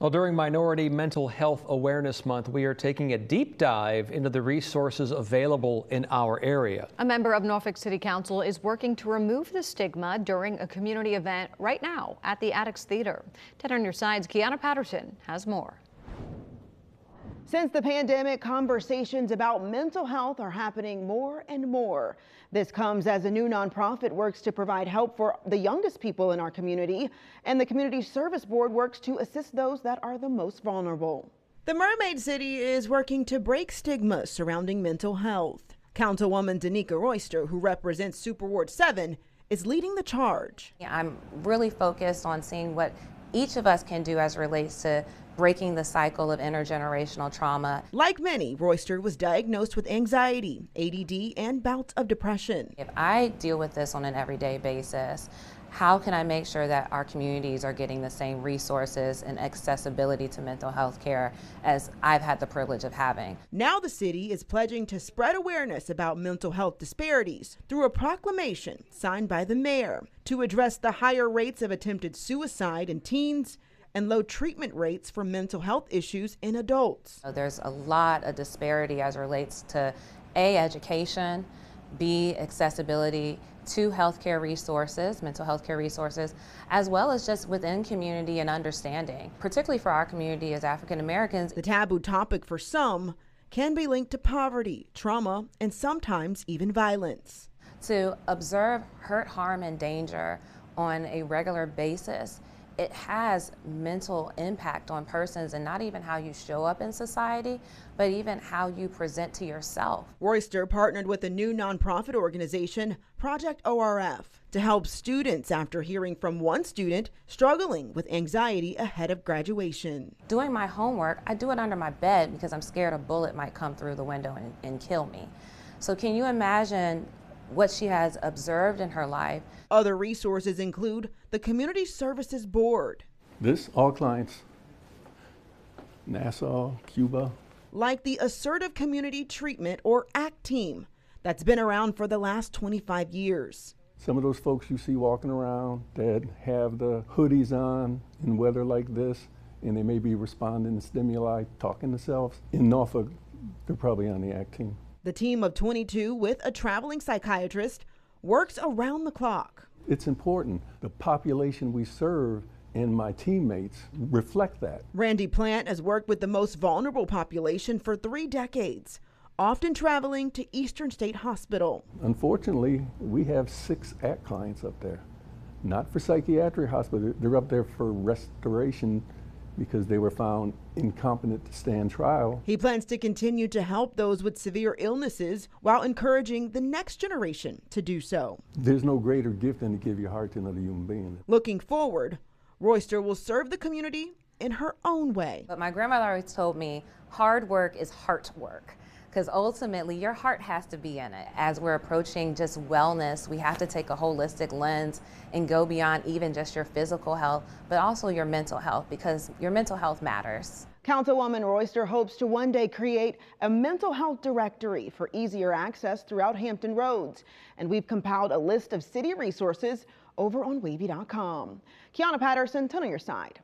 Well, during Minority Mental Health Awareness Month, we are taking a deep dive into the resources available in our area. A member of Norfolk City Council is working to remove the stigma during a community event right now at the Addicts Theater. 10 on your side's Kiana Patterson has more. Since the pandemic, conversations about mental health are happening more and more. This comes as a new nonprofit works to provide help for the youngest people in our community, and the Community Service Board works to assist those that are the most vulnerable. The Mermaid City is working to break stigmas surrounding mental health. Councilwoman Danica Royster, who represents Superward 7, is leading the charge. I'm really focused on seeing what each of us can do as it relates to breaking the cycle of intergenerational trauma. Like many, Royster was diagnosed with anxiety, ADD, and bouts of depression. If I deal with this on an everyday basis, how can I make sure that our communities are getting the same resources and accessibility to mental health care as I've had the privilege of having? Now the city is pledging to spread awareness about mental health disparities through a proclamation signed by the mayor to address the higher rates of attempted suicide in teens and low treatment rates for mental health issues in adults. There's a lot of disparity as it relates to A, education, B, accessibility to healthcare resources, mental health care resources, as well as just within community and understanding, particularly for our community as African Americans. The taboo topic for some can be linked to poverty, trauma, and sometimes even violence. To observe hurt, harm, and danger on a regular basis, it has mental impact on persons, and not even how you show up in society, but even how you present to yourself. Royster partnered with a new nonprofit organization, Project ORF, to help students after hearing from one student struggling with anxiety ahead of graduation. Doing my homework, I do it under my bed because I'm scared a bullet might come through the window and kill me. So can you imagine what she has observed in her life? Other resources include the Community Services Board. This, all clients, Nassau, Cuba. Like the Assertive Community Treatment, or ACT team, that's been around for the last 25 years. Some of those folks you see walking around that have the hoodies on in weather like this, and they may be responding to stimuli, talking themselves. In Norfolk, they're probably on the ACT team. The team of 22 with a traveling psychiatrist works around the clock. It's important. The population we serve and my teammates reflect that. Randy Plant has worked with the most vulnerable population for 3 decades, often traveling to Eastern State Hospital. Unfortunately, we have 6 ACT clients up there. Not for psychiatric hospital, they're up there for restoration because they were found incompetent to stand trial. He plans to continue to help those with severe illnesses while encouraging the next generation to do so. There's no greater gift than to give your heart to another human being. Looking forward, Royster will serve the community in her own way. But my grandmother always told me hard work is heart work, because ultimately your heart has to be in it. As we're approaching just wellness, we have to take a holistic lens and go beyond even just your physical health, but also your mental health, because your mental health matters. Councilwoman Royster hopes to one day create a mental health directory for easier access throughout Hampton Roads. And we've compiled a list of city resources over on wavy.com. Kiana Patterson, 10 on your side.